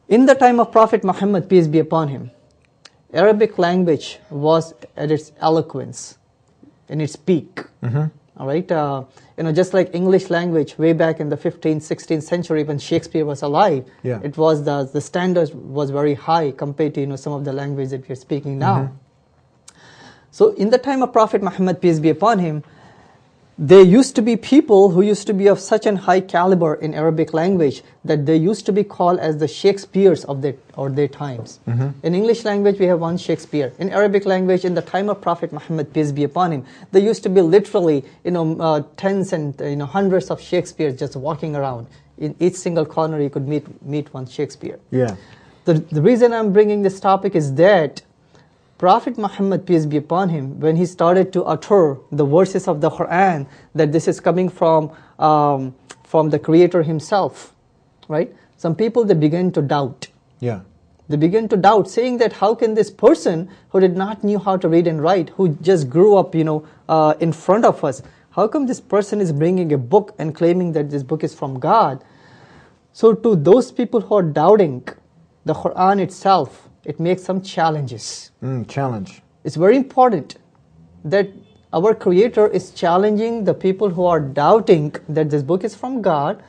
In the time of Prophet Muhammad, peace be upon him, Arabic language was at its eloquence, in its peak. All right, just like English language way back in the 15th, 16th century when Shakespeare was alive, it was the standard was very high compared to some of the language that we're speaking now. So in the time of Prophet Muhammad, peace be upon him, there used to be people who used to be of such an high caliber in Arabic language that they used to be called as the Shakespeares of their times. In English language, we have one Shakespeare. In Arabic language, in the time of Prophet Muhammad, peace be upon him, there used to be literally, tens and hundreds of Shakespeares just walking around. In each single corner, you could meet one Shakespeare. Yeah. The reason I'm bringing this topic is that Prophet Muhammad, peace be upon him, when he started to utter the verses of the Qur'an, that this is coming from the Creator himself, right? Some people, they begin to doubt. Yeah. They begin to doubt, saying that how can this person who did not knew how to read and write, who just grew up, in front of us, how come this person is bringing a book and claiming that this book is from God? So to those people who are doubting the Qur'an itself, it makes some challenges. Challenge. It's very important that our Creator is challenging the people who are doubting that this book is from God.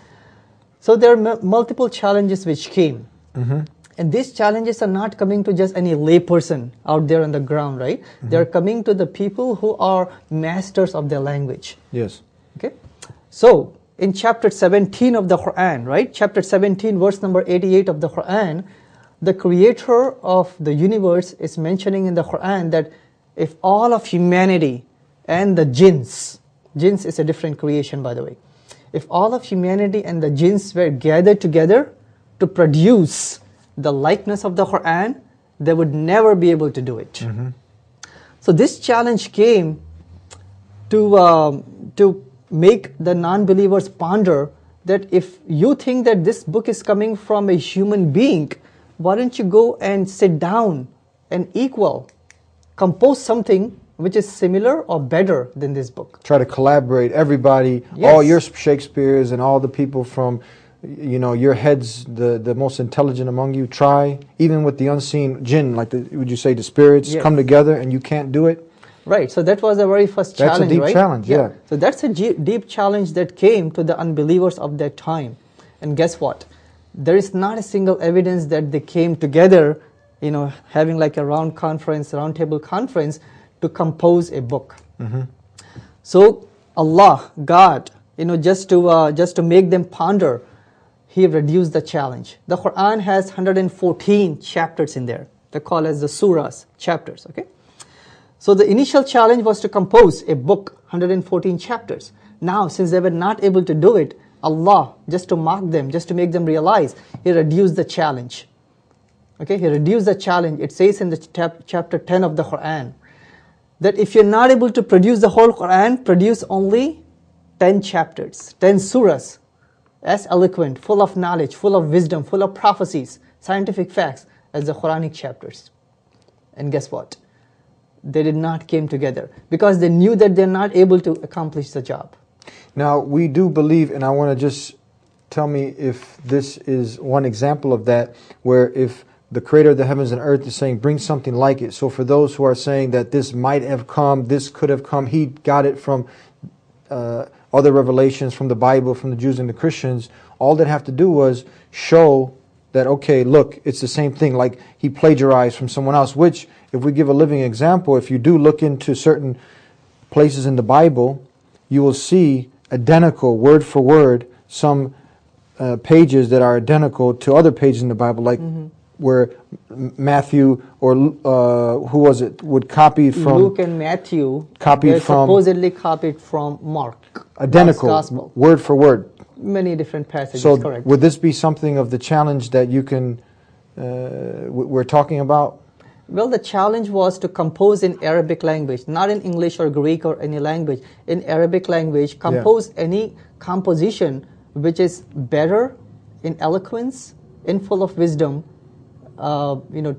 So there are multiple challenges which came. And these challenges are not coming to just any lay person out there on the ground, right? They're coming to the people who are masters of their language. Yes. Okay. So in chapter 17 of the Qur'an, right? Chapter 17, verse number 88 of the Qur'an, the Creator of the universe is mentioning in the Qur'an that if all of humanity and the jinns is a different creation, by the way, if all of humanity and the jinns were gathered together to produce the likeness of the Qur'an, they would never be able to do it. So this challenge came to make the non-believers ponder that if you think that this book is coming from a human being, why don't you go and sit down and compose something which is similar or better than this book. Try to collaborate, everybody, all your Shakespeares and all the people from, your heads, the most intelligent among you, try, even with the unseen jinn, like would you say the spirits, come together and you can't do it? Right, so that was the very first challenge, That's a deep challenge, yeah. So that's a deep challenge that came to the unbelievers of that time. And guess what? There is not a single evidence that they came together, having like a round table conference to compose a book. So Allah, God, just to make them ponder, He reduced the challenge. The Qur'an has 114 chapters in there. They're called as the surahs, chapters, okay? So the initial challenge was to compose a book, 114 chapters. Now, since they were not able to do it, Allah, just to mock them, just to make them realize, He reduced the challenge. Okay, He reduced the challenge. It says in the chapter 10 of the Qur'an, that if you're not able to produce the whole Qur'an, produce only 10 chapters, 10 surahs, as eloquent, full of knowledge, full of wisdom, full of prophecies, scientific facts, as the Quranic chapters. And guess what? They did not came together, because they knew that they're not able to accomplish the job. Now, we do believe, and I want to just tell me if this is one example of that, where if the Creator of the heavens and earth is saying, bring something like it. So for those who are saying that this might have come, this could have come, He got it from other revelations, from the Bible, from the Jews and the Christians, all they'd have to do was show that, okay, look, it's the same thing, like He plagiarized from someone else, which, if we give a living example, if you do look into certain places in the Bible, you will see identical, word for word, some pages that are identical to other pages in the Bible, like where Matthew or who was it, would copy from Luke and Matthew, supposedly copied from Mark. Identical, Gospel. Word for word. Many different passages, so correct. Would this be something of the challenge that you can, we're talking about? Well, the challenge was to compose in Arabic language, not in English or Greek or any language. In Arabic language, compose any composition which is better in eloquence, in full of wisdom,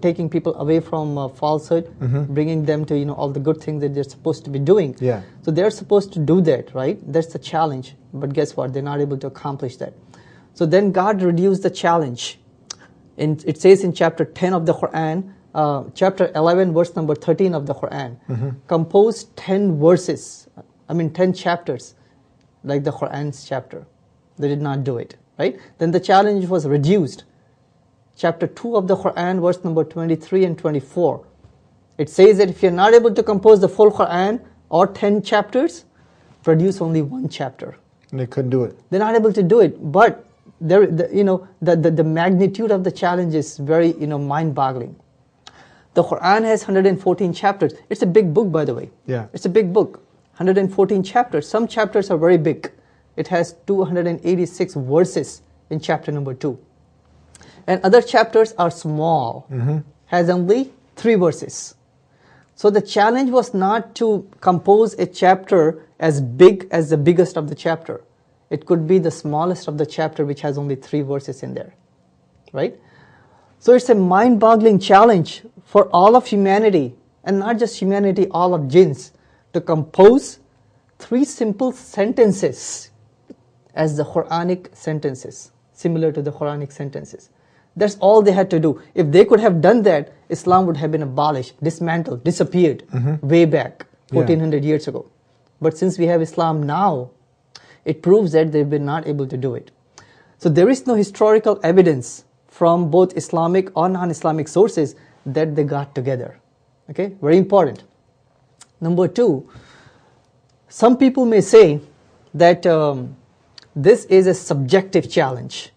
taking people away from falsehood, bringing them to all the good things that they're supposed to be doing. Yeah. So they're supposed to do that, right? That's the challenge. But guess what? They're not able to accomplish that. So then God reduced the challenge. It says in chapter 10 of the Qur'an, chapter 11, verse number 13 of the Qur'an, compose 10 verses, 10 chapters, like the Qur'an's chapter. They did not do it, right? Then the challenge was reduced. Chapter 2 of the Qur'an, verse number 23 and 24. It says that if you're not able to compose the full Qur'an or 10 chapters, produce only one chapter. And they couldn't do it. They're not able to do it, but the magnitude of the challenge is very mind-boggling. The Qur'an has 114 chapters. It's a big book, by the way. Yeah. It's a big book. 114 chapters. Some chapters are very big. It has 286 verses in chapter number 2. And other chapters are small. Has only 3 verses. So the challenge was not to compose a chapter as big as the biggest of the chapter. It could be the smallest of the chapter which has only 3 verses in there, right? So it's a mind-boggling challenge for all of humanity, and not just humanity, all of jinns, to compose 3 simple sentences as the Quranic sentences, similar to the Quranic sentences. That's all they had to do. If they could have done that, Islam would have been abolished, dismantled, disappeared way back, 1400 years ago. But since we have Islam now, it proves that they've been not able to do it. So there is no historical evidence from both Islamic or non-Islamic sources that they got together. Okay, very important. Number 2, some people may say that this is a subjective challenge,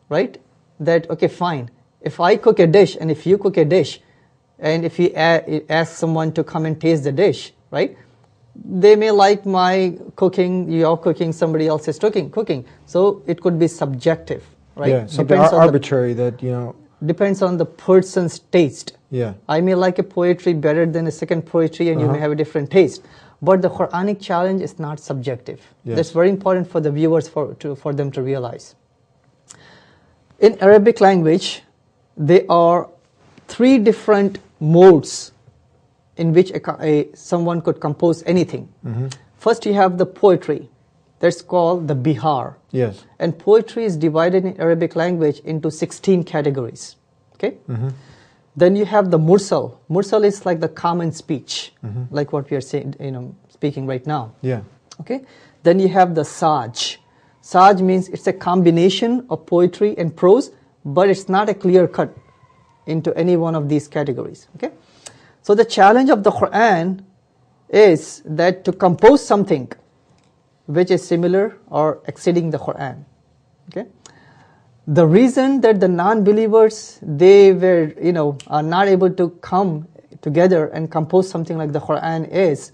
right? That, okay, fine, if I cook a dish and if you cook a dish, and if you ask someone to come and taste the dish, right? They may like my cooking, your cooking, somebody else's cooking. So it could be subjective, right? Yeah, something arbitrary depends on the person's taste. Yeah. I may like a poetry better than a second poetry, and you may have a different taste. But the Quranic challenge is not subjective. Yes. That's very important for the viewers for them to realize. In Arabic language, there are 3 different modes in which someone could compose anything. First, you have the poetry. That's called the bihar. Yes. And poetry is divided in Arabic language into 16 categories. Okay. Then you have the mursal. Mursal is like the common speech, like what we are saying, speaking right now. Yeah. Okay. Then you have the saj. Saj means it's a combination of poetry and prose, but it's not a clear cut into any one of these categories. Okay. So the challenge of the Qur'an is that to compose something which is similar or exceeding the Qur'an. Okay. The reason that the non-believers, they were, are not able to come together and compose something like the Qur'an is,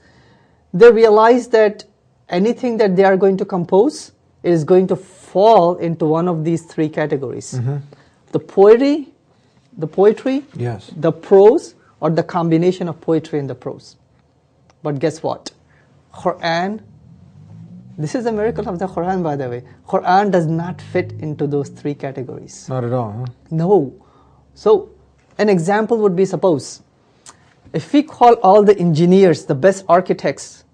they realize that anything that they are going to compose is going to fall into one of these 3 categories. The poetry, Yes. the prose, or the combination of poetry and the prose. But guess what? Qur'an, this is a miracle of the Qur'an, by the way. Qur'an does not fit into those 3 categories. Not at all, huh? No. So, an example would be, suppose, if we call all the engineers, the best architects,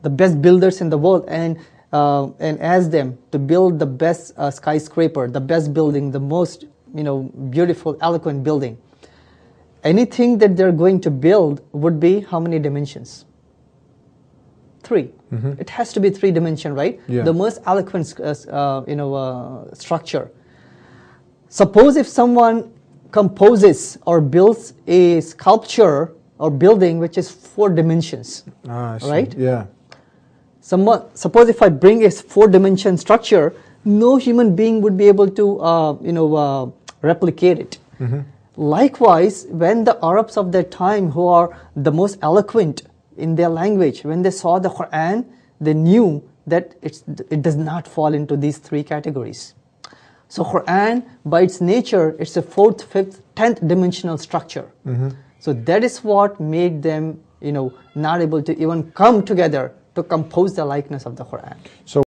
the best builders in the world, and ask them to build the best skyscraper, the best building, the most beautiful, eloquent building, anything that they're going to build would be how many dimensions? 3. It has to be 3 dimension, right? Yeah. The most eloquent structure. Suppose if someone composes or builds a sculpture or building which is 4 dimensions, right? Yeah. Suppose if I bring a 4-dimension structure, no human being would be able to replicate it. Likewise, when the Arabs of that time, who are the most eloquent in their language, when they saw the Qur'an, they knew that it does not fall into these 3 categories. So Qur'an, by its nature, it's a 4th, 5th, 10th dimensional structure. So that is what made them, not able to even come together to compose the likeness of the Qur'an. So